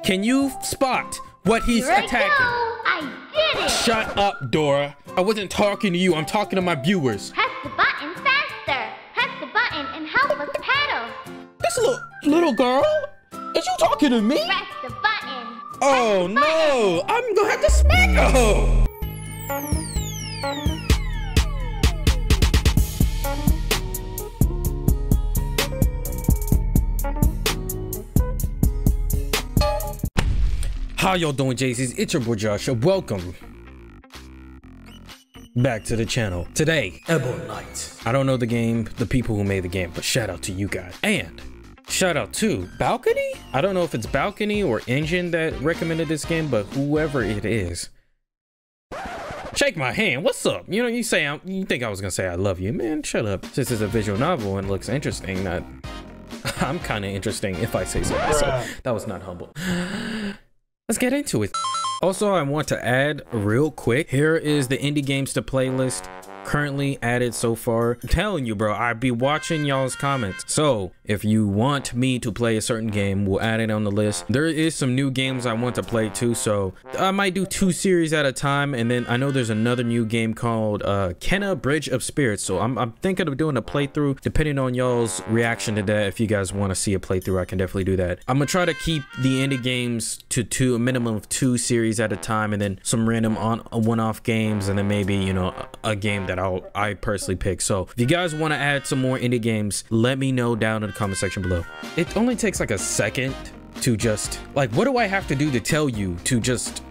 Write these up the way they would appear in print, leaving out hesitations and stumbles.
Can you spot what he's attacking? I did it! Shut up, Dora. I wasn't talking to you. I'm talking to my viewers. Press the button faster. Press the button and help us paddle. This little girl? Is you talking to me? Press the button. Oh no! I'm gonna have to smack her! How y'all doing, JCs? It's your boy Josh. Welcome back to the channel. Today, Ebon Night. I don't know the game, the people who made the game, but shout out to you guys. And shout out to Balcony? I don't know if it's Balcony or Engine that recommended this game, but whoever it is, shake my hand. What's up? You know, you think I was gonna say I love you. Man, shut up. This is a visual novel and looks interesting. I'm kind of interesting if I say so. So that was not humble. Let's get into it. Also, I want to add real quick, here is the indie games to playlist currently added so far. I'm telling you, bro, I'd be watching y'all's comments. So if you want me to play a certain game, we'll add it on the list. There is some new games I want to play too, so I might do 2 series at a time. And then I know there's another new game called Kenna Bridge of Spirits, so I'm thinking of doing a playthrough depending on y'all's reaction to that. If you guys want to see a playthrough, I can definitely do that. I'm gonna try to keep the indie games to a minimum of 2 series at a time, and then some random one-off games, and then maybe, you know, a game that I personally pick. So if you guys want to add some more indie games, let me know down in the comment section below. It only takes like a second to just, like, what do I have to do to tell you to just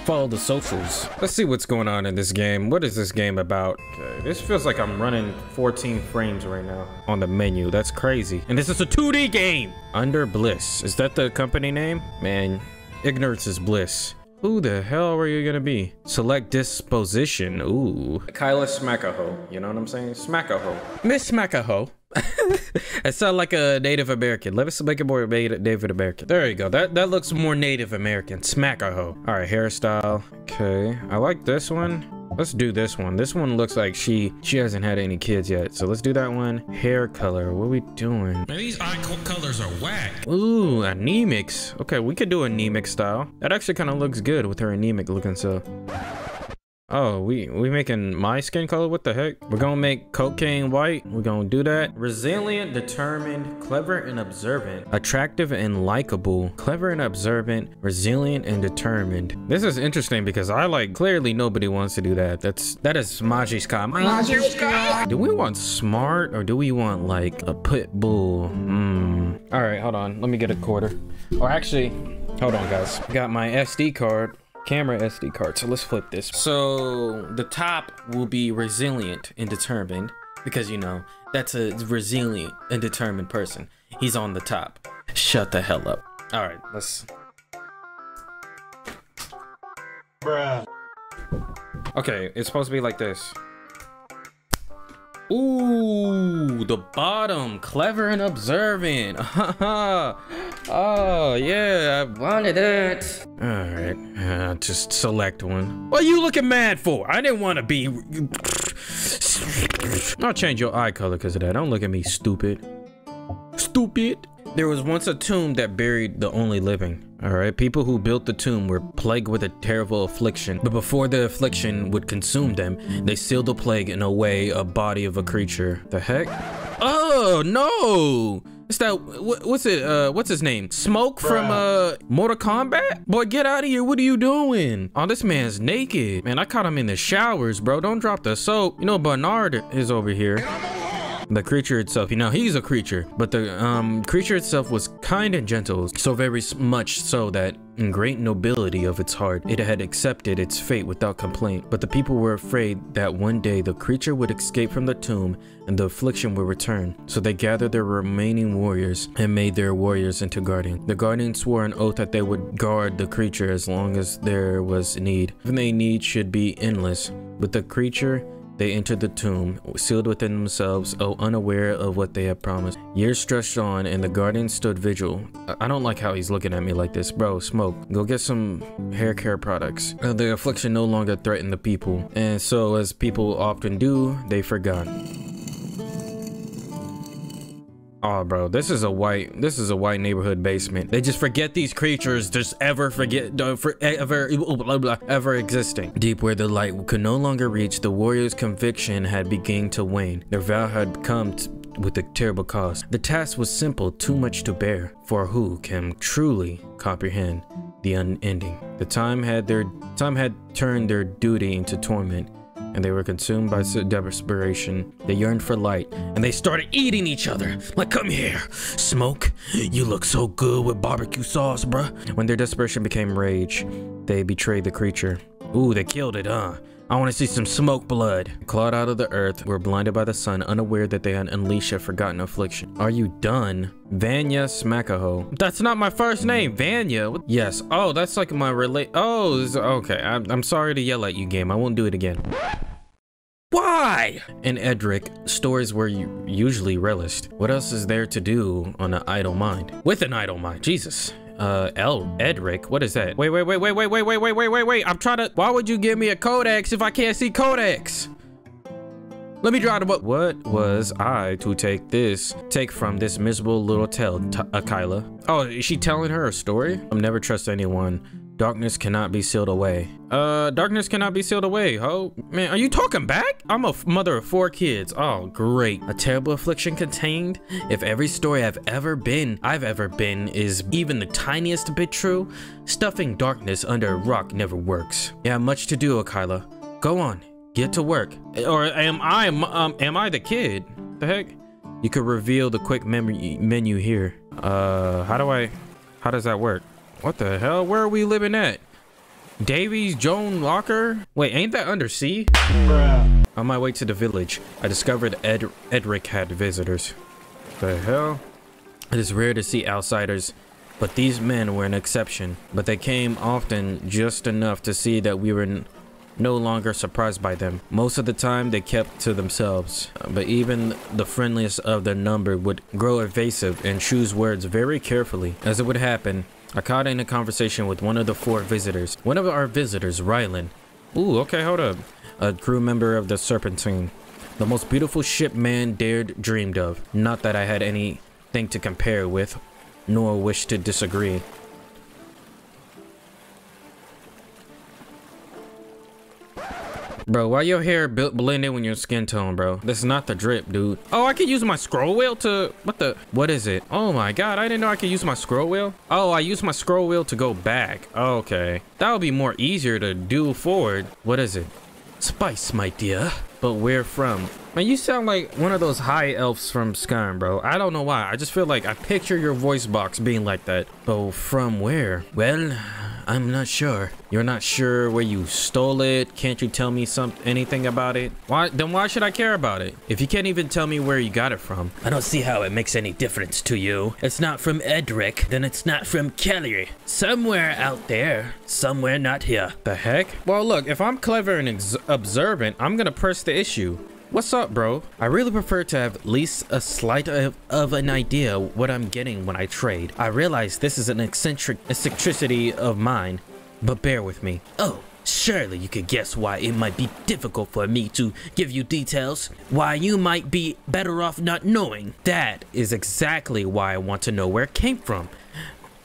follow the socials? Let's see what's going on in this game. What is this game about? Okay, this feels like I'm running 14 frames right now on the menu. That's crazy. And this is a 2D game. Underbliss. Is that the company name? Man, ignorance is bliss. Who the hell are you gonna be? Select disposition. Ooh. Kyla Smackaho. You know what I'm saying? Smackaho. Miss Smackaho. It sounds like a Native American. Let's make it more Native American. There you go. That looks more Native American. Smackaho. All right, hairstyle. Okay, I like this one. Let's do this one. This one looks like she hasn't had any kids yet. So let's do that one. Hair color. What are we doing? Man, these eye colors are whack. Ooh, anemics. Okay, we could do anemic style. That actually kind of looks good with her anemic looking. So, oh, we making my skin color? What the heck? We're gonna make cocaine white. We're gonna do that. Resilient, determined, clever and observant, attractive and likable, clever and observant, resilient and determined. This is interesting because clearly nobody wants to do that. That is Majiska. Do we want smart or do we want like a pit bull? All right, hold on. Let me get a quarter. Or actually, hold on, guys. I got my SD card. Camera SD card. So let's flip this. So the top will be resilient and determined because, you know, that's a resilient and determined person. He's on the top. Shut the hell up. All right, let's. Bruh. Okay, it's supposed to be like this. Ooh, the bottom, clever and observant. Oh yeah, I wanted it. All right, just select one. What are you looking mad for? I didn't want to be. I'll change your eye color because of that. Don't look at me, stupid. Stupid. There was once a tomb that buried the only living. All right, people who built the tomb were plagued with a terrible affliction, but before the affliction would consume them, they sealed the plague in a body of a creature. The heck? Oh no! It's that, what's his name? Smoke from Mortal Kombat? Boy, get out of here. What are you doing? Oh, this man's naked. Man, I caught him in the showers, bro. Don't drop the soap. You know, Bernard is over here. The creature itself, you know, he's a creature, but the creature itself was kind and gentle, so very much so that in great nobility of its heart, it had accepted its fate without complaint. But the people were afraid that one day the creature would escape from the tomb and the affliction would return. So they gathered their remaining warriors and made their warriors into guardians. The guardians swore an oath that they would guard the creature as long as there was need. Even their need should be endless. With the creature, they entered the tomb, sealed within themselves, unaware of what they had promised. Years stretched on, and the guardian stood vigil. I don't like how he's looking at me like this. Bro, smoke. Go get some hair care products. The affliction no longer threatened the people, and so, as people often do, they forgot. Oh, bro, this is a white neighborhood basement. They just forget these creatures just ever existing. Deep where the light could no longer reach, the warriors' conviction had begun to wane. Their vow had come with a terrible cost. The task was simple, too much to bear, for who can truly comprehend the unending? The time had turned their duty into torment, and they were consumed by desperation. They yearned for light, and they started eating each other. Like, come here, smoke. You look so good with barbecue sauce, bruh. When their desperation became rage, they betrayed the creature. Ooh, they killed it, huh? I want to see some smoke blood. Clawed out of the earth, were blinded by the sun, unaware that they had unleashed a forgotten affliction. Are you done? Vanya Smackaho. That's not my first name, Vanya. Yes. Oh, that's like my okay. I'm sorry to yell at you, game. I won't do it again. Why? In Edric, stories were usually relished. What else is there to do on an idle mind? With an idle mind, Jesus. Edric, what is that? Wait. I'm trying to, why would you give me a codex if I can't see codex? Let me draw the book. What was I to take from this miserable little tale, Kyla? Oh, is she telling her a story? I'll never trust anyone. Darkness cannot be sealed away. Darkness cannot be sealed away, ho. Man, are you talking back? I'm a mother of 4 kids. Oh, great. A terrible affliction contained? If every story I've ever been is even the tiniest bit true, stuffing darkness under a rock never works. You have much to do, Kyla. Go on, get to work. Or am I the kid? The heck? You could reveal the quick menu here. How does that work? What the hell? Where are we living at? Davies Joan Locker? Wait, ain't that under sea? Bruh. On my way to the village, I discovered Edric had visitors. The hell? It is rare to see outsiders, but these men were an exception. But they came often, just enough to see that we were no longer surprised by them. Most of the time they kept to themselves, but even the friendliest of their number would grow evasive and choose words very carefully. As it would happen, I caught in a conversation with one of the 4 visitors. One of our visitors, Rylan. Ooh, okay, hold up. A crew member of the Serpentine. The most beautiful ship man dreamed of. Not that I had anything to compare with, nor wish to disagree. Bro, why your hair blend in with your skin tone, bro? This is not the drip, dude. Oh, I can use my scroll wheel to... What is it? Oh my god, I didn't know I could use my scroll wheel. Oh, I use my scroll wheel to go back. Okay. That would be more easier to do forward. What is it? Spice, my dear. But where from? Man, you sound like one of those high elves from Skyrim, bro. I don't know why. I just feel like I picture your voice box being like that. But from where? Well, I'm not sure. You're not sure where you stole it? Can't you tell me anything about it? Why should I care about it? If you can't even tell me where you got it from. I don't see how it makes any difference to you. It's not from Edric, then it's not from Kelly. Somewhere out there, somewhere not here. The heck? Well, look, if I'm clever and observant, I'm gonna press the issue. What's up, bro? I really prefer to have at least a slight of an idea what I'm getting when I trade. I realize this is an eccentricity of mine, but bear with me. Oh, surely you could guess why it might be difficult for me to give you details. Why you might be better off not knowing. That is exactly why I want to know where it came from.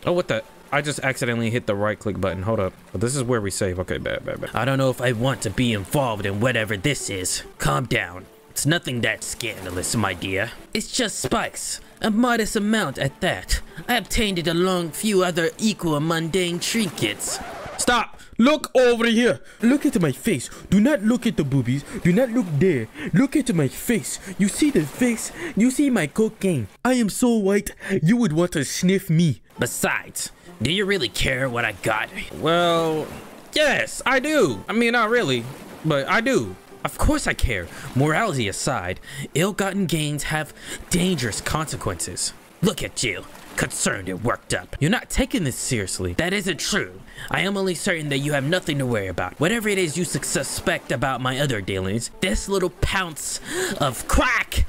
Oh, what the... I just accidentally hit the right click button. Hold up. But this is where we save. Okay, bad. I don't know if I want to be involved in whatever this is. Calm down. It's nothing that scandalous, my dear. It's just spice. A modest amount at that. I obtained it along few other equal mundane trinkets. Stop! Look over here! Look at my face. Do not look at the boobies. Do not look there. Look at my face. You see the face? You see my cocaine. I am so white, you would want to sniff me. Besides, do you really care what I got? Well, yes, I do. I mean, not really, but I do. Of course I care. Morality aside, ill-gotten gains have dangerous consequences. Look at you, concerned and worked up. You're not taking this seriously. That isn't true. I am only certain that you have nothing to worry about. Whatever it is you suspect about my other dealings, this little pounce of crack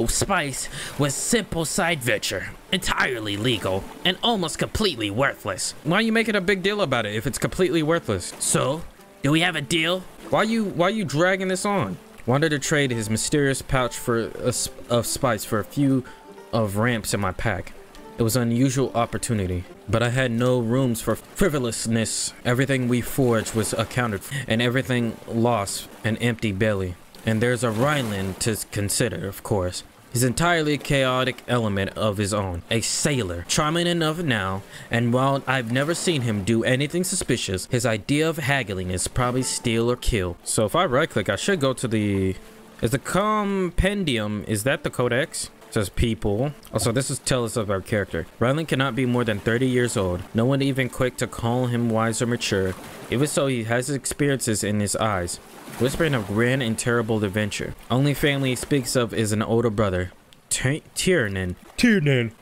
spice was simple side venture, entirely legal and almost completely worthless. Why are you making a big deal about it if it's completely worthless? So, do we have a deal? Why you dragging this on? Wanted to trade his mysterious pouch of spice for a few of ramps in my pack. It was an unusual opportunity, but I had no rooms for frivolousness. Everything we forged was accounted for, and everything lost an empty belly. And there's a Ryland to consider, of course. He's entirely chaotic element of his own. A sailor, charming enough now, and while I've never seen him do anything suspicious, his idea of haggling is probably steal or kill. So if I right click, I should go to the... Is the compendium, is that the codex? It says people. Also, this tells us of our character. Ryland cannot be more than 30 years old. No one even quick to call him wise or mature. Even so, he has his experiences in his eyes, whispering of grand and terrible adventure. Only family he speaks of is an older brother, Tiernan,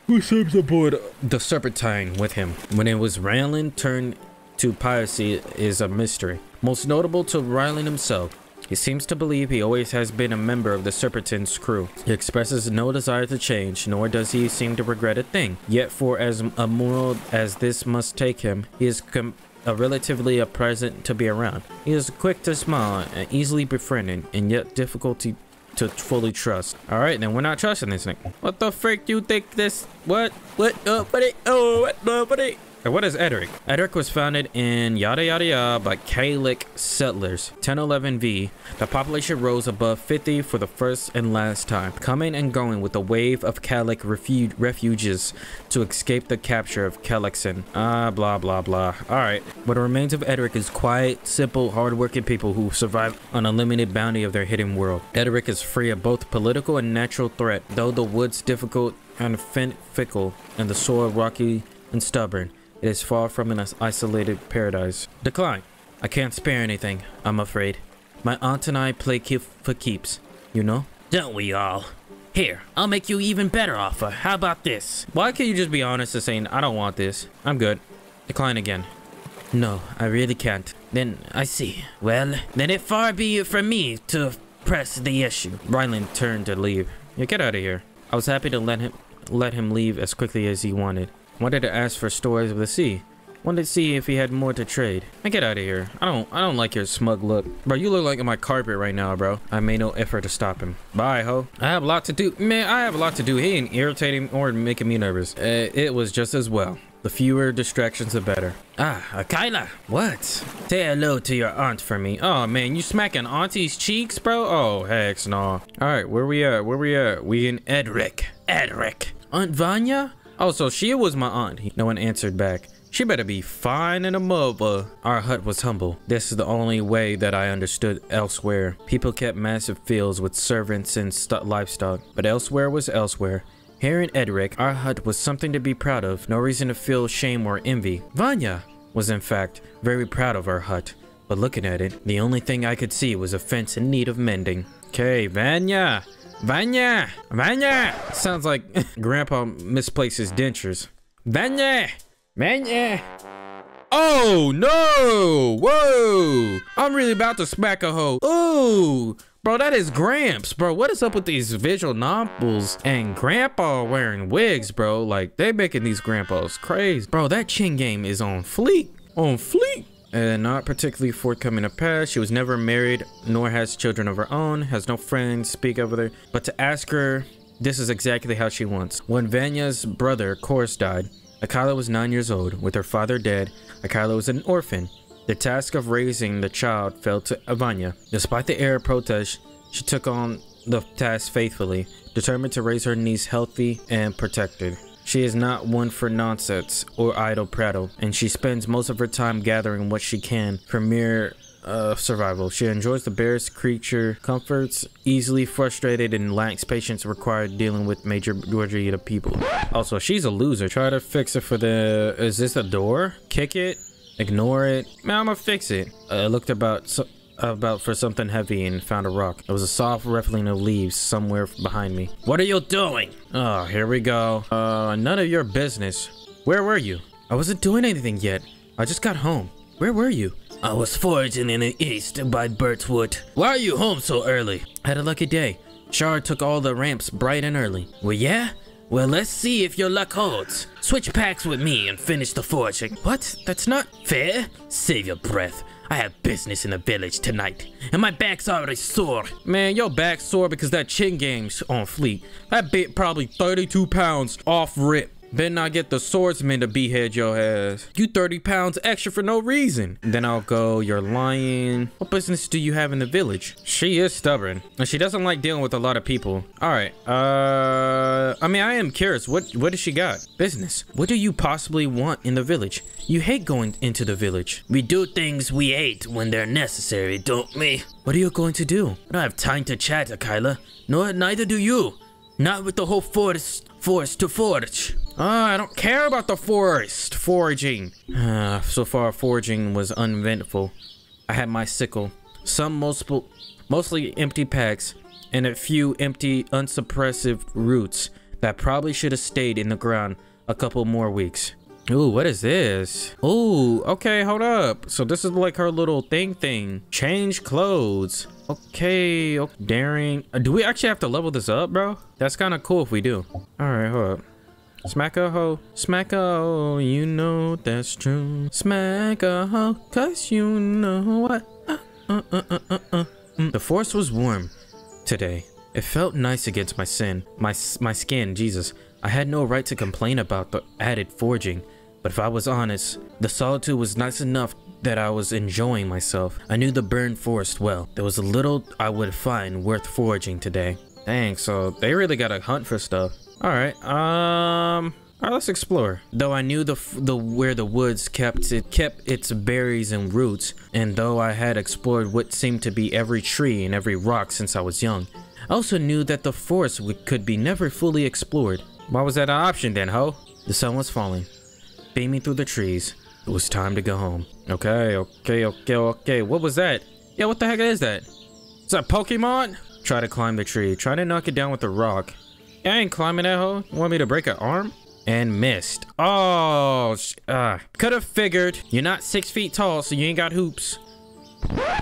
who serves aboard the Serpentine with him. When it was Ryland turned to piracy is a mystery. Most notable to Ryland himself. He seems to believe he always has been a member of the Serpentine's crew. He expresses no desire to change, nor does he seem to regret a thing. Yet for as immoral as this must take him, he is relatively a present to be around. He is quick to smile and easily befriending, and yet difficulty to fully trust. All right, then we're not trusting this thing. What the frick do you think this? What? Buddy? Oh, what? Buddy? What is Edric? Edric was founded in yada yada yada by Gaelic settlers. 1011V. The population rose above 50 for the first and last time, coming and going with a wave of Gaelic refugees to escape the capture of Kelixon. Blah blah blah. Alright. What remains of Edric is quiet, simple, hardworking people who survive on a limited bounty of their hidden world. Edric is free of both political and natural threat, though the woods difficult and fickle, and the soil rocky and stubborn. It is far from an isolated paradise. Decline. I can't spare anything, I'm afraid. My aunt and I play for keeps, you know? Don't we all? Here, I'll make you even better offer. How about this? Why can't you just be honest and saying, I don't want this. I'm good. Decline again. No, I really can't. Then, I see. Well, then it far be it from me to press the issue. Ryland turned to leave. Yeah, get out of here. I was happy to let him leave as quickly as he wanted. Wanted to ask for stories of the sea. Wanted to see if he had more to trade. Now get out of here. I don't like your smug look. Bro, you look like my carpet right now, bro. I made no effort to stop him. Bye, ho. I have a lot to do. Man, I have a lot to do. He ain't irritating or making me nervous. It was just as well. The fewer distractions, the better. Kyla. What? Say hello to your aunt for me. Oh, man, you smacking auntie's cheeks, bro? Oh, heck no. All right, where we at? We in Edric. Aunt Vanya? Oh, so she was my aunt. No one answered back. She better be fine in a mother. Our hut was humble. This is the only way that I understood elsewhere. People kept massive fields with servants and livestock, but elsewhere was elsewhere. Here in Edric, our hut was something to be proud of. No reason to feel shame or envy. Vanya was in fact very proud of our hut, but looking at it, the only thing I could see was a fence in need of mending. Okay, Vanya! Sounds like Grandpa misplaced his dentures. Vanya! Oh no! Whoa! I'm really about to smack a hoe. Ooh! Bro, that is Gramps, bro. What is up with these visual novels and Grandpa wearing wigs, bro? Like, they making these grandpas crazy. Bro, that chin game is on fleek. And not particularly forthcoming of past. She was never married, nor has children of her own, has no friends speak of her. But to ask her, this is exactly how she wants. When Vanya's brother, Chorus, died, Akala was 9 years old. With her father dead, Akala was an orphan. The task of raising the child fell to Vanya. Despite the air of protest, she took on the task faithfully, determined to raise her niece healthy and protected. She is not one for nonsense or idle prattle, and she spends most of her time gathering what she can for mere survival. She enjoys the barest creature comforts, easily frustrated, and lacks patience required dealing with majority of people. Also, she's a loser. Try to fix it for the... Is this a door? Kick it? Ignore it? Man, I'm gonna fix it. I looked about for something heavy and found a rock. It was a soft ruffling of leaves somewhere behind me. What are you doing? Oh, here we go. None of your business. Where were you? I wasn't doing anything yet. I just got home. Where were you? I was foraging in the east by Birchwood. Why are you home so early? Had a lucky day. Shard took all the ramps bright and early. Well, yeah? Well, let's see if your luck holds. Switch packs with me and finish the foraging. What? That's not fair. Save your breath. I have business in the village tonight, and my back's already sore. Man, your back's sore because that chin game's on fleek. That bit probably 32 pounds off rip. Better not get the swordsman to behead your ass. You 30 pounds extra for no reason. Then I'll go, you're lying. What business do you have in the village? She is stubborn, and she doesn't like dealing with a lot of people. All right, I mean, I am curious. What does she got? Business. What do you possibly want in the village? You hate going into the village. We do things we hate when they're necessary, don't we? What are you going to do? I don't have time to chat, Kyla. No, neither do you. Not with the whole forest to forage. I don't care about the forest. Foraging. So far, foraging was uneventful. I had my sickle, some mostly empty packs, and a few empty, unsuppressive roots that probably should have stayed in the ground a couple more weeks. Ooh, what is this? Ooh, okay, hold up. So this is like her little thing. Change clothes. Okay, daring. Do we actually have to level this up, bro? That's kind of cool if we do. All right, hold up. Smack a hoe, you know that's true. Smack a hoe, cause you know what. The forest was warm today. It felt nice against my skin, Jesus. I had no right to complain about the added foraging, but if I was honest, the solitude was nice enough that I was enjoying myself. I knew the burned forest well. There was a little I would find worth foraging today. Dang, so they really gotta hunt for stuff. All right, let's explore. Though I knew where the woods kept its berries and roots, and though I had explored what seemed to be every tree and every rock since I was young, I also knew that the forest could be never fully explored. Why was that an option then, ho? The sun was falling, beaming through the trees. It was time to go home. Okay. What was that? Yeah, what the heck is that? Is that Pokemon? Try to climb the tree. Try to knock it down with a rock. I ain't climbing that hole. You want me to break an arm? And missed. Oh, could have figured. You're not 6 feet tall, so you ain't got hoops.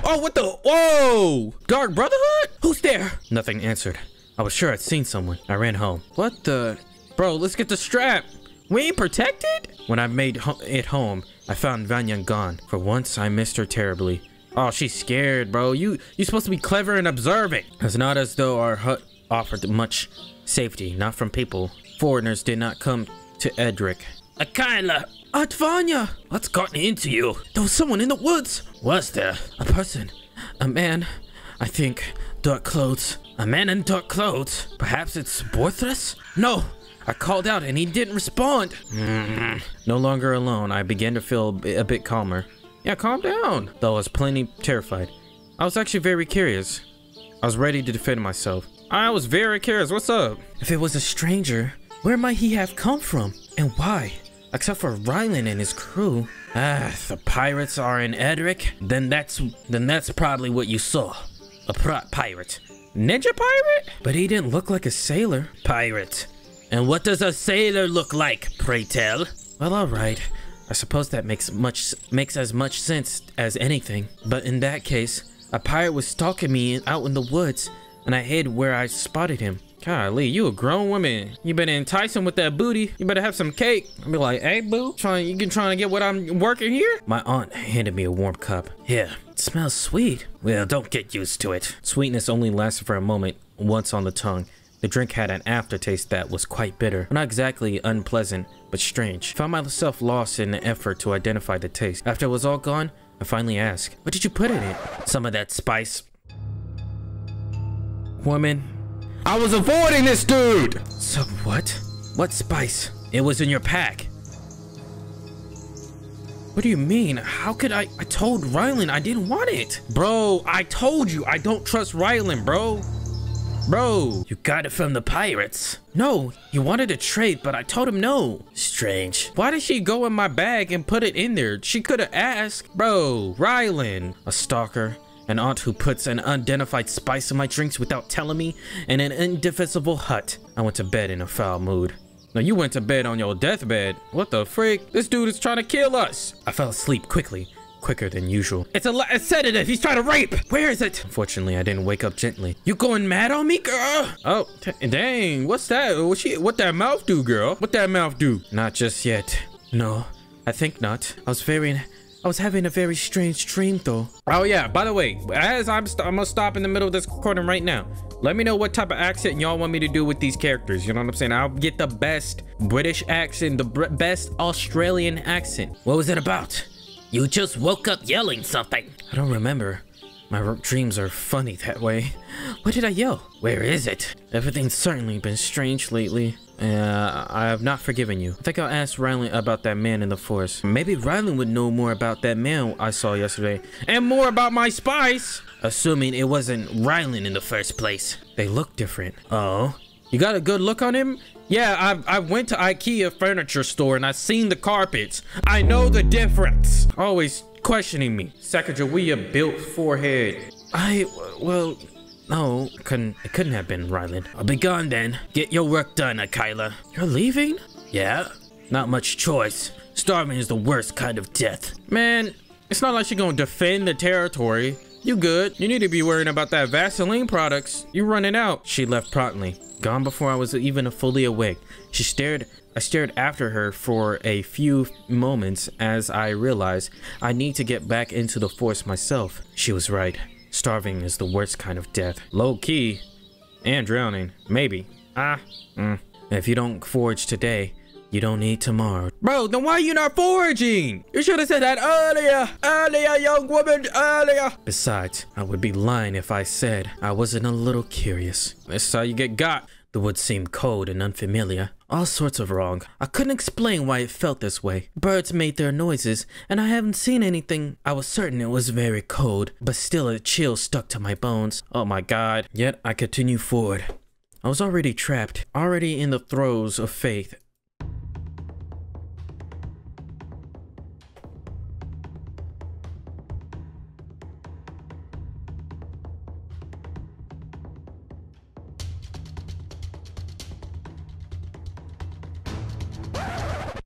Oh, what the? Whoa! Dark Brotherhood? Who's there? Nothing answered. I was sure I'd seen someone. I ran home. What the? Bro, let's get the strap. We ain't protected? When I made it home, I found Vanya gone. For once, I missed her terribly. Oh, she's scared, bro. You're supposed to be clever and observant. It's not as though our hut offered much safety, not from people. Foreigners did not come to Edric. Kyla! Vanya! What's gotten into you? There was someone in the woods. Was there? A person. A man. I think. Dark clothes. A man in dark clothes? Perhaps it's Borthras? No! I called out and he didn't respond. No longer alone, I began to feel a bit calmer. Yeah, calm down. Though I was plenty terrified. I was actually very curious. I was ready to defend myself. I was very curious. What's up? If it was a stranger, where might he have come from? And why? Except for Rylan and his crew. The pirates are in Edric? Then that's probably what you saw. A pirate. Ninja pirate? But he didn't look like a sailor. Pirate. And what does a sailor look like, pray tell? Well, alright. I suppose that makes as much sense as anything. But in that case, a pirate was stalking me out in the woods, and I hid where I spotted him. Golly, you a grown woman. You better entice him with that booty. You better have some cake. I'll be like, hey, boo, you trying to get what I'm working here? My aunt handed me a warm cup. Here, it smells sweet. Well, don't get used to it. Sweetness only lasted for a moment, once on the tongue. The drink had an aftertaste that was quite bitter. Not exactly unpleasant, but strange. I found myself lost in an effort to identify the taste. After it was all gone, I finally asked, what did you put in it? Some of that spice. Woman. I was avoiding this dude! So what? What spice? It was in your pack. What do you mean? How could I told Rylan I didn't want it. Bro, I told you I don't trust Rylan, bro. Bro, you got it from the pirates. No, he wanted to trade, but I told him no. Strange. Why did she go in my bag and put it in there? She could have asked. Bro, Rylan, a stalker. An aunt who puts an unidentified spice in my drinks without telling me, and an indefensible hut. I went to bed in a foul mood. No, you went to bed on your deathbed. What the freak? This dude is trying to kill us. I fell asleep quickly. Quicker than usual. It's a sedative. He's trying to rape. Where is it? Unfortunately, I didn't wake up gently. You going mad on me, girl? Oh, dang. What's that? What that mouth do, girl? What that mouth do? Not just yet. No, I think not. I I was having a very strange dream though. Oh yeah, by the way, as I'm gonna stop in the middle of this recording right now. Let me know what type of accent y'all want me to do with these characters. You know what I'm saying? I'll get the best British accent, the best Australian accent. What was it about? You just woke up yelling something. I don't remember. My dreams are funny that way. What did I yell? Where is it? Everything's certainly been strange lately. I have not forgiven you. I think I'll ask Rylan about that man in the forest. Maybe Rylan would know more about that man I saw yesterday. And more about my spice! Assuming it wasn't Rylan in the first place. They look different. Oh? You got a good look on him? Yeah, I went to IKEA furniture store and I seen the carpets. I know the difference. Always questioning me. Sacagawea built forehead. Well, no, it couldn't have been Rylan. I'll be gone then. Get your work done, Akila. You're leaving? Yeah, not much choice. Starving is the worst kind of death. Man, it's not like she's gonna defend the territory. You good. You need to be worrying about that Vaseline products. You running out. She left promptly. Gone before I was even fully awake. I stared after her for a few moments as I realized I need to get back into the force myself. She was right. Starving is the worst kind of death. Low key. And drowning. Maybe. If you don't forage today, you don't need tomorrow. Bro, then why are you not foraging? You should have said that earlier. Earlier, young woman, earlier. Besides, I would be lying if I said I wasn't a little curious. This is how you get got. The woods seemed cold and unfamiliar. All sorts of wrong. I couldn't explain why it felt this way. Birds made their noises, and I haven't seen anything. I was certain it was very cold, but still a chill stuck to my bones. Oh my god. Yet I continued forward. I was already trapped, already in the throes of faith.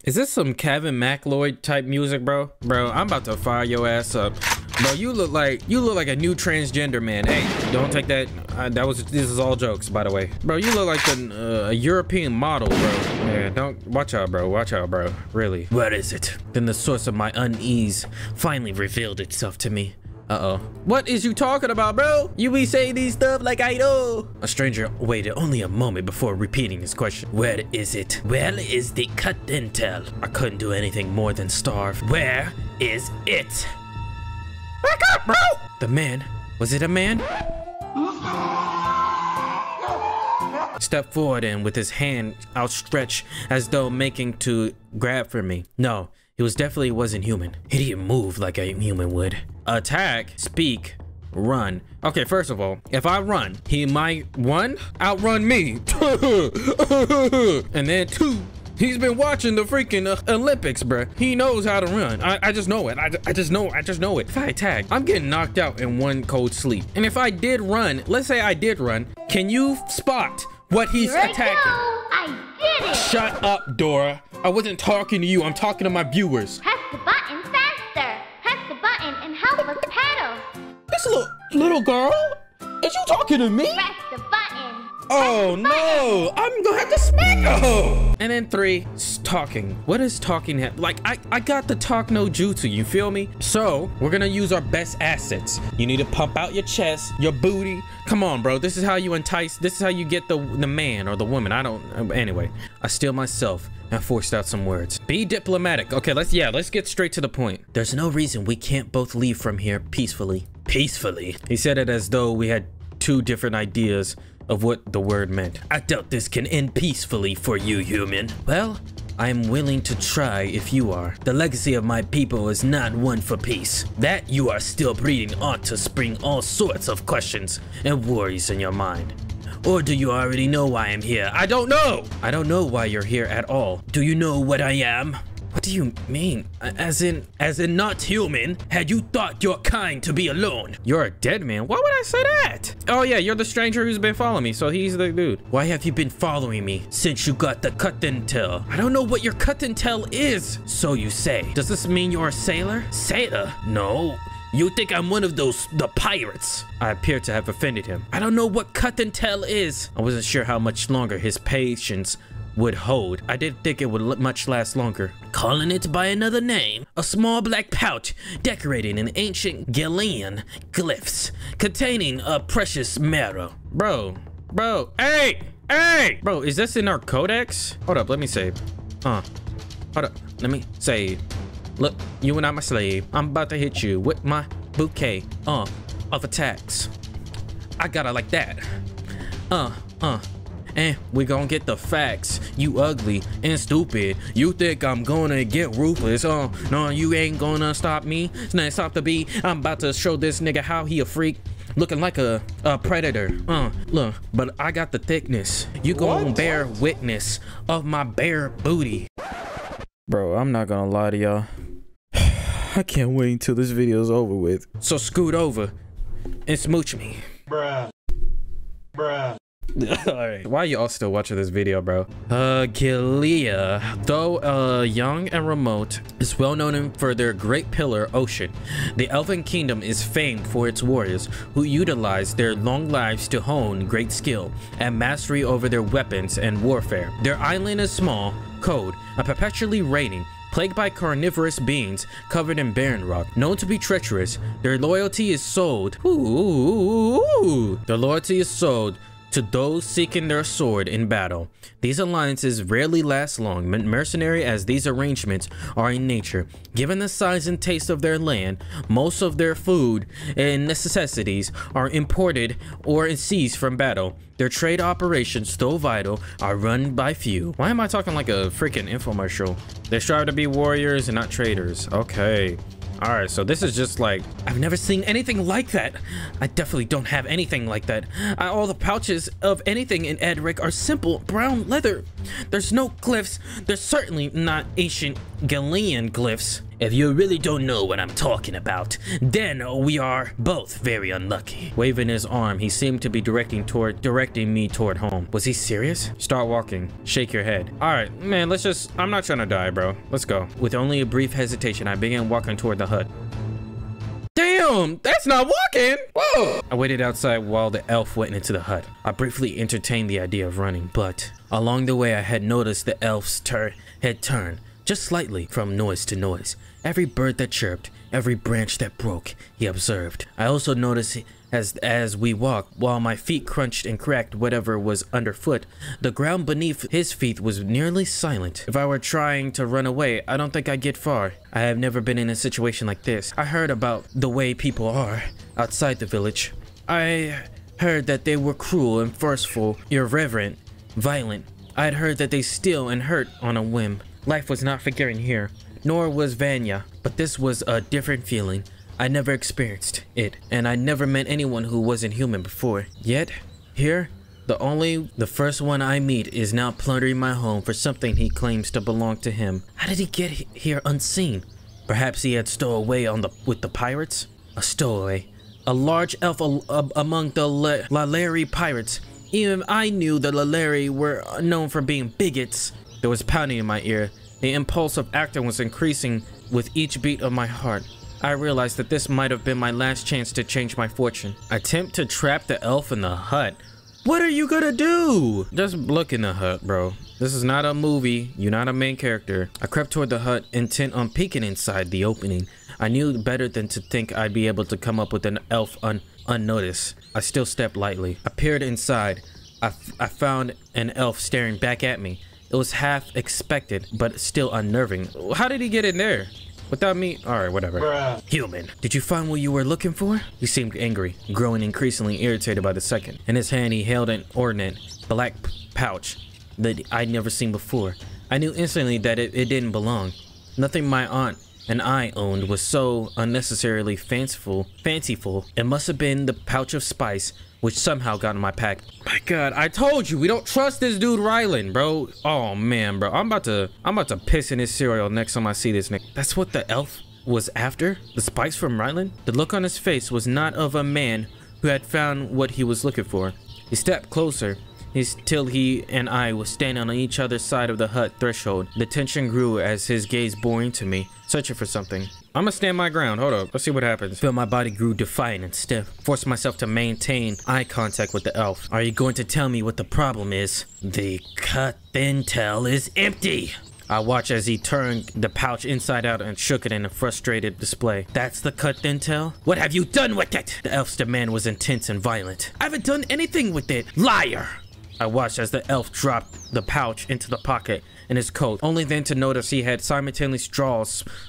Is this some Kevin MacLeod type music, bro? Bro, I'm about to fire your ass up. Bro, you look like a new transgender man. Hey, don't take that. This is all jokes, by the way. Bro, you look like a European model, bro. Yeah, don't watch out, bro. Watch out, bro. Really. What is it? Then the source of my unease finally revealed itself to me. Uh-oh. What is you talking about, bro? You be saying these stuff like I know. A stranger waited only a moment before repeating his question. Where is it? Where is the cut intel? I couldn't do anything more than starve. Where is it? Back up, bro! The man. Was it a man? Stepped forward and with his hand outstretched as though making to grab for me. No, he definitely wasn't human. He didn't move like a human would. Attack, speak, run. Okay, first of all, if I run, he might, one, outrun me. And then two, he's been watching the freaking Olympics, bruh. He knows how to run. I just know it. I just know it. If I attack, I'm getting knocked out in one cold sleep. And if I did run, let's say I did run, can you spot what he's attacking? I did it! Shut up, Dora. I wasn't talking to you. I'm talking to my viewers. Press the button faster. Press the button and help us paddle. This little girl? Is you talking to me? Press the button. Oh no, I'm gonna have to smack her. And then three, talking. What is talking? Like, I got the talk no jutsu, you feel me? So we're gonna use our best assets. You need to pump out your chest, your booty. Come on, bro. This is how you entice. This is how you get the man or the woman. Anyway, I steel myself and forced out some words. Be diplomatic. Okay, let's get straight to the point. There's no reason we can't both leave from here peacefully. Peacefully? He said it as though we had two different ideas of what the word meant. I doubt this can end peacefully for you, human. Well, I am willing to try if you are. The legacy of my people is not one for peace. That you are still breeding ought to spring all sorts of questions and worries in your mind. Or do you already know why I'm here? I don't know! I don't know why you're here at all. Do you know what I am? What do you mean? As in not human? Had you thought your kind to be alone? You're a dead man. Why would I say that? Oh yeah, you're the stranger who's been following me, so he's the dude. Why have you been following me since you got the cut intel? I don't know what your cut intel is. So you say. Does this mean you're a sailor? Sailor? No. You think I'm one of the pirates? I appear to have offended him. I don't know what cut intel is. I wasn't sure how much longer his patience would hold. I didn't think it would much last longer. calling it by another name, a small black pouch decorated in ancient Galilean glyphs containing a precious marrow. Bro, hey, bro, is this in our codex? Hold up, let me save. Hold up, let me save. Look, you are not my slave. I'm about to hit you with my bouquet of attacks. I got it like that. And we gonna get the facts. You ugly and stupid. You think I'm gonna get ruthless? No, you ain't gonna stop me. It's not stop the beat. I'm about to show this nigga how he a freak. Looking like a predator. Look, but I got the thickness. You gonna bear witness of my bare booty. Bro, I'm not gonna lie to y'all. I can't wait until this video's over with. So scoot over and smooch me. Bruh. Alright, why are you all still watching this video, bro? Gilead, though young and remote, is well known for their great pillar ocean. The Elven Kingdom is famed for its warriors, who utilize their long lives to hone great skill and mastery over their weapons and warfare. Their island is small, cold, and perpetually raining, plagued by carnivorous beings covered in barren rock. Known to be treacherous, their loyalty is sold. Their loyalty is sold to those seeking their sword in battle. These alliances rarely last long, mercenary as these arrangements are in nature. Given the size and taste of their land, most of their food and necessities are imported or seized from battle. Their trade operations, though vital, are run by few. Why am I talking like a freaking infomercial? They strive to be warriors and not traders. Okay. All right, so this is just like, I've never seen anything like that. I definitely don't have anything like that. All the pouches of anything in Edric are simple brown leather. There's no glyphs. There's certainly not ancient Galilean glyphs. If you really don't know what I'm talking about, then we are both very unlucky. Waving his arm, he seemed to be directing me toward home. Was he serious? Start walking. Shake your head. All right, man, I'm not trying to die, bro. Let's go. With only a brief hesitation, I began walking toward the hut. Damn, that's not walking. Whoa. I waited outside while the elf went into the hut. I briefly entertained the idea of running, but along the way I had noticed the elf's head turn just slightly from noise to noise. Every bird that chirped, every branch that broke, he observed. I also noticed as we walked, while my feet crunched and cracked whatever was underfoot, the ground beneath his feet was nearly silent. If I were trying to run away, I don't think I'd get far. I have never been in a situation like this. I heard about the way people are outside the village. I heard that they were cruel and forceful, irreverent, violent. I had heard that they steal and hurt on a whim. Life was not forgiving here, nor was Vanya, but this was a different feeling. I never experienced it, and I never met anyone who wasn't human before. Yet, here, the first one I meet is now plundering my home for something he claims to belong to him. How did he get here unseen? Perhaps he had stowed away with the pirates? A stowaway. A large elf among the Lalari pirates. Even I knew the Lalari were known for being bigots. There was pounding in my ear. The impulse of acting was increasing with each beat of my heart. I realized that this might have been my last chance to change my fortune. Attempt to trap the elf in the hut. What are you gonna do? Just look in the hut, bro. This is not a movie. You're not a main character. I crept toward the hut, intent on peeking inside the opening. I knew better than to think I'd be able to come up with an elf unnoticed. I still stepped lightly. I peered inside. I found an elf staring back at me. It was half expected, but still unnerving. How did he get in there? Without me? Alright, whatever. Bruh. Human, did you find what you were looking for? He seemed angry, growing increasingly irritated by the second. In his hand, he held an ornate black pouch that I'd never seen before. I knew instantly that it didn't belong. Nothing my aunt and I owned was so unnecessarily fanciful. It must have been the pouch of spice, which somehow got in my pack. My God, I told you, we don't trust this dude Rylan, bro. Oh man, bro, I'm about to piss in his cereal next time I see this nigga. That's what the elf was after? The spice from Rylan? The look on his face was not of a man who had found what he was looking for. He stepped closer till he and I was standing on each other's side of the hut threshold. The tension grew as his gaze bore into me, searching for something. I'm gonna stand my ground. Hold up. Let's see what happens. Feel my body grew defiant and stiff. Forced myself to maintain eye contact with the elf. Are you going to tell me what the problem is? The cut then tell is empty. I watched as he turned the pouch inside out and shook it in a frustrated display. That's the cut dental? What have you done with it? The elf's demand was intense and violent. I haven't done anything with it. Liar! I watched as the elf dropped the pouch into the pocket in his coat, only then to notice he had simultaneously drawn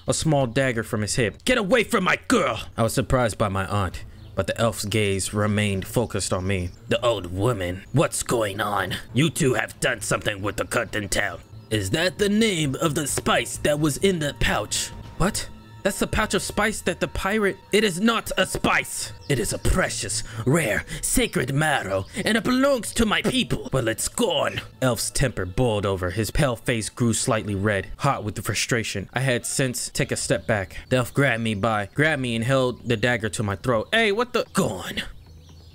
a small dagger from his hip. Get away from my girl! I was surprised by my aunt, but the elf's gaze remained focused on me. The old woman. What's going on? You two have done something with the cut dental. Is that the name of the spice that was in the pouch? What? That's the pouch of spice that the pirate... It is not a spice. It is a precious, rare, sacred marrow, and it belongs to my people. Well, it's gone. Elf's temper boiled over. His pale face grew slightly red, hot with the frustration. I had since take a step back. The elf grabbed me and held the dagger to my throat. Hey, what the... Gone.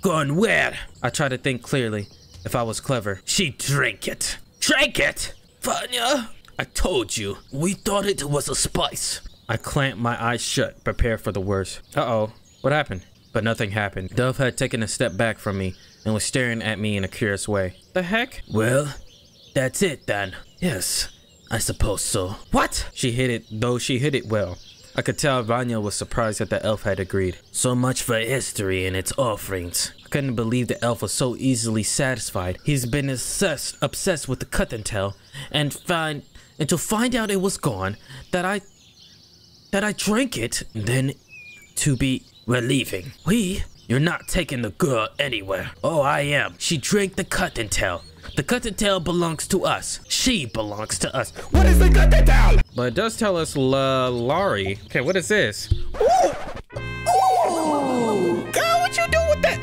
Gone where? I tried to think clearly. If I was clever. She drank it. Drank it! Vanya, I told you, we thought it was a spice. I clamped my eyes shut, prepared for the worst. Uh-oh, what happened? But nothing happened. Dove had taken a step back from me and was staring at me in a curious way. The heck? Well, that's it then. Yes, I suppose so. What? She hit it, though she hit it well. I could tell Vanya was surprised that the elf had agreed. So much for history and its offerings. I couldn't believe the elf was so easily satisfied. He's been obsessed with the cut and tell, and to find out it was gone, that I drank it, then to be relieving. You're not taking the girl anywhere. Oh, I am. She drank the cut and tell. The cut and tell belongs to us. She belongs to us. What is the cut and tell? But it does tell us Laurie. Okay, what is this? Ooh! Ooh! Girl, what you doing with that?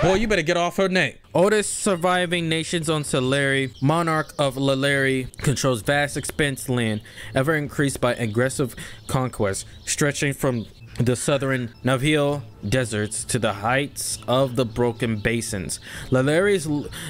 Boy, you better get off her neck. Oldest surviving nations on Celeri, monarch of Leleri, controls vast expanse land, ever increased by aggressive conquest, stretching from the southern Navil deserts to the heights of the broken basins. Leleri is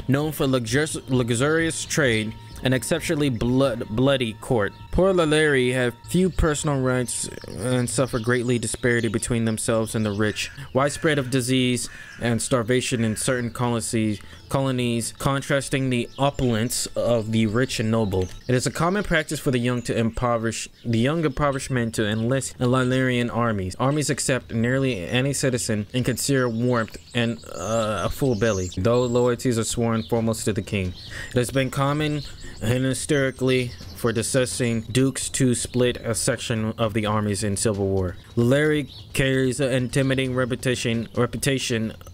known for luxurious trade and exceptionally bloody court. Poor Reverie have few personal rights and suffer greatly disparity between themselves and the rich. Widespread of disease and starvation in certain colonies, contrasting the opulence of the rich and noble. It is a common practice for the young impoverished men to enlist in Lalarian armies. Armies accept nearly any citizen and consider warmth and a full belly, though loyalties are sworn foremost to the king. It has been common historically for dissessing dukes to split a section of the armies in civil war. Leleri carries an intimidating reputation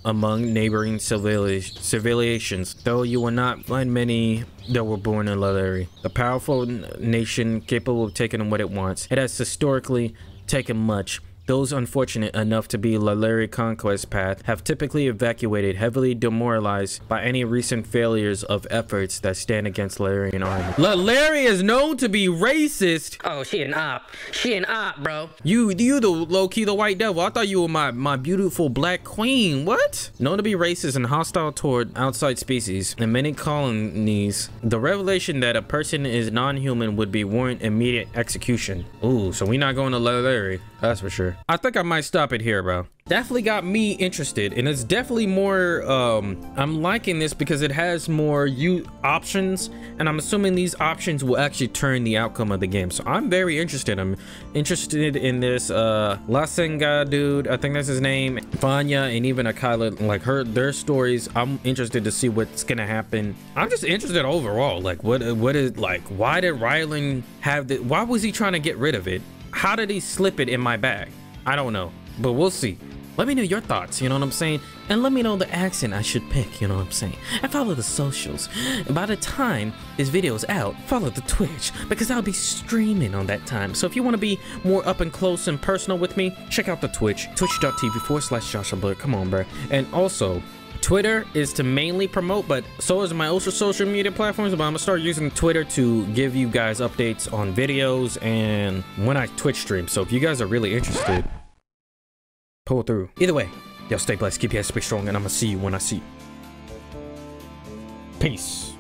among neighboring civilizations, though you will not find many that were born in Leleri. A powerful nation capable of taking what it wants. It has historically taken much. Those unfortunate enough to be Leleri conquest path have typically evacuated, heavily demoralized by any recent failures of efforts that stand against Lalerian army. Leleri is known to be racist. Oh, she an op. She an op, bro. You the low-key the white devil. I thought you were my beautiful black queen. What? Known to be racist and hostile toward outside species. In many colonies, the revelation that a person is non-human would be warrant immediate execution. Ooh, so we not going to Leleri. That's for sure. I think I might stop it here, bro. Definitely got me interested, and it's definitely more I'm liking this because it has more options, and I'm assuming these options will actually turn the outcome of the game. So I'm very interested. I'm interested in this Lasenga dude, I think that's his name, Vanya, and even Akala, like their stories. I'm interested to see what's gonna happen. I'm just interested overall, like what is, like, why did Rylan have the, why was he trying to get rid of it? How did he slip it in my bag? I don't know, but we'll see. Let me know your thoughts, you know what I'm saying? And let me know the accent I should pick, you know what I'm saying? And follow the socials. By the time this video is out, follow the Twitch, because I'll be streaming on that time. So if you want to be more up and close and personal with me, check out the Twitch, twitch.tv/JoshuaBlur. Come on, bro. And also, Twitter is to mainly promote, but so is my other social media platforms. But I'm gonna start using Twitter to give you guys updates on videos and when I Twitch stream. So if you guys are really interested, pull through. Either way, y'all stay blessed, keep your head strong, and I'm gonna see you when I see you. Peace.